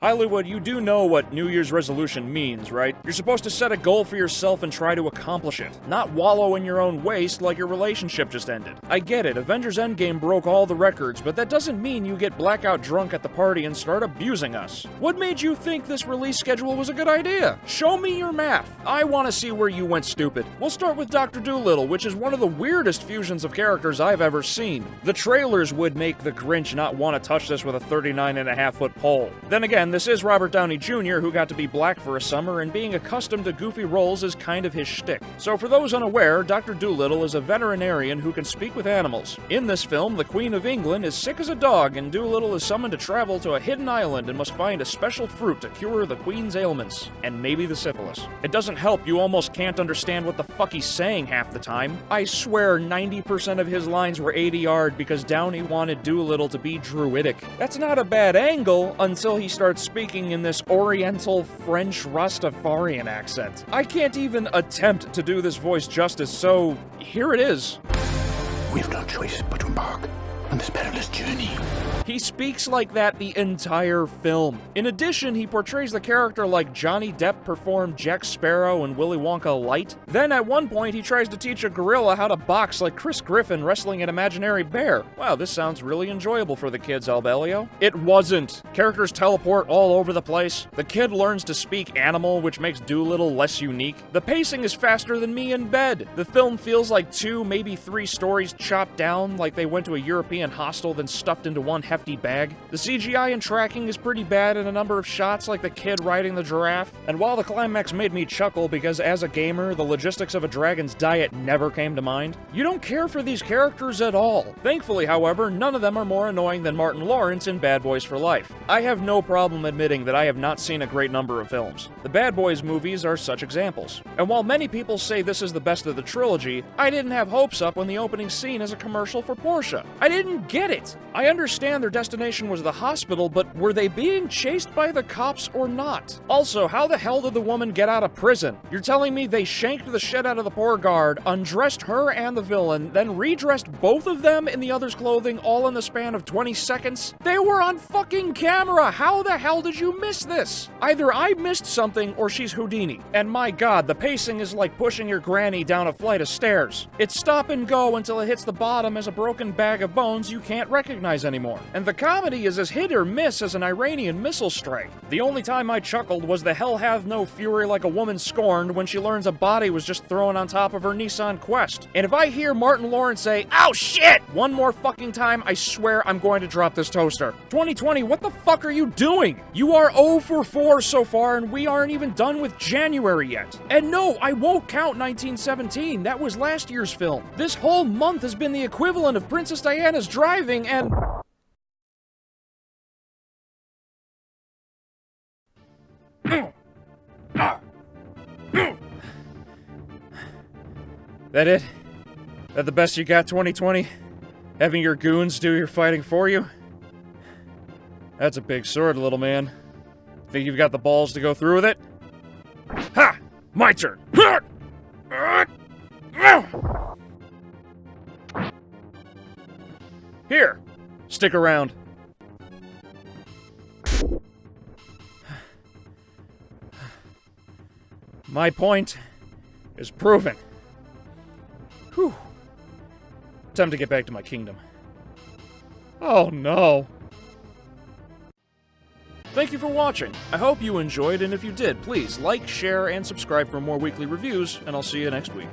Hollywood, you do know what New Year's resolution means, right? You're supposed to set a goal for yourself and try to accomplish it, not wallow in your own waste like your relationship just ended. I get it, Avengers Endgame broke all the records, but that doesn't mean you get blackout drunk at the party and start abusing us. What made you think this release schedule was a good idea? Show me your math. I want to see where you went stupid. We'll start with Dr. Dolittle, which is one of the weirdest fusions of characters I've ever seen. The trailers would make the Grinch not want to touch this with a 39.5-foot pole. Then again, this is Robert Downey Jr., who got to be black for a summer, and being accustomed to goofy roles is kind of his shtick. So for those unaware, Dr. Dolittle is a veterinarian who can speak with animals. In this film, the Queen of England is sick as a dog, and Dolittle is summoned to travel to a hidden island and must find a special fruit to cure the Queen's ailments, and maybe the syphilis. It doesn't help you almost can't understand what the fuck he's saying half the time. I swear 90% of his lines were ADR'd because Downey wanted Dolittle to be druidic. That's not a bad angle until he starts speaking in this Oriental French Rastafarian accent. I can't even attempt to do this voice justice, so here it is. We've no choice but to embark on this perilous journey. He speaks like that the entire film. In addition, he portrays the character like Johnny Depp performed Jack Sparrow and Willy Wonka light. Then at one point, he tries to teach a gorilla how to box like Chris Griffin wrestling an imaginary bear. Wow, this sounds really enjoyable for the kids, Albeleo. It wasn't. Characters teleport all over the place. The kid learns to speak animal, which makes Dolittle less unique. The pacing is faster than me in bed. The film feels like 2, maybe 3 stories chopped down, like they went to a European hostel then stuffed into one hefty bag. The CGI and tracking is pretty bad in a number of shots, like the kid riding the giraffe. And while the climax made me chuckle because as a gamer, the logistics of a dragon's diet never came to mind, you don't care for these characters at all. Thankfully, however, none of them are more annoying than Martin Lawrence in Bad Boys for Life. I have no problem admitting that I have not seen a great number of films. The Bad Boys movies are such examples. And while many people say this is the best of the trilogy, I didn't have hopes up when the opening scene is a commercial for Porsche. I didn't get it. I understand their destination was the hospital, but were they being chased by the cops or not? Also, how the hell did the woman get out of prison? You're telling me they shanked the shit out of the poor guard, undressed her and the villain, then redressed both of them in the other's clothing all in the span of 20 seconds? They were on fucking camera! How the hell did you miss this? Either I missed something or she's Houdini. And my god, the pacing is like pushing your granny down a flight of stairs. It's stop and go until it hits the bottom as a broken bag of bones you can't recognize anymore. And the comedy is as hit or miss as an Iranian missile strike. The only time I chuckled was the hell hath no fury like a woman scorned when she learns a body was just thrown on top of her Nissan Quest. And if I hear Martin Lawrence say, "Ow shit!" one more fucking time, I swear I'm going to drop this toaster. 2020, what the fuck are you doing? You are 0 for 4 so far and we aren't even done with January yet. And no, I won't count 1917, that was last year's film. This whole month has been the equivalent of Princess Diana's driving and... That it? That the best you got, 2020? Having your goons do your fighting for you? That's a big sword, little man. Think you've got the balls to go through with it? Ha! My turn! Here! Stick around. My point is proven. Whew. Time to get back to my kingdom. Oh no. Thank you for watching. I hope you enjoyed, and if you did, please like, share, and subscribe for more weekly reviews, and I'll see you next week.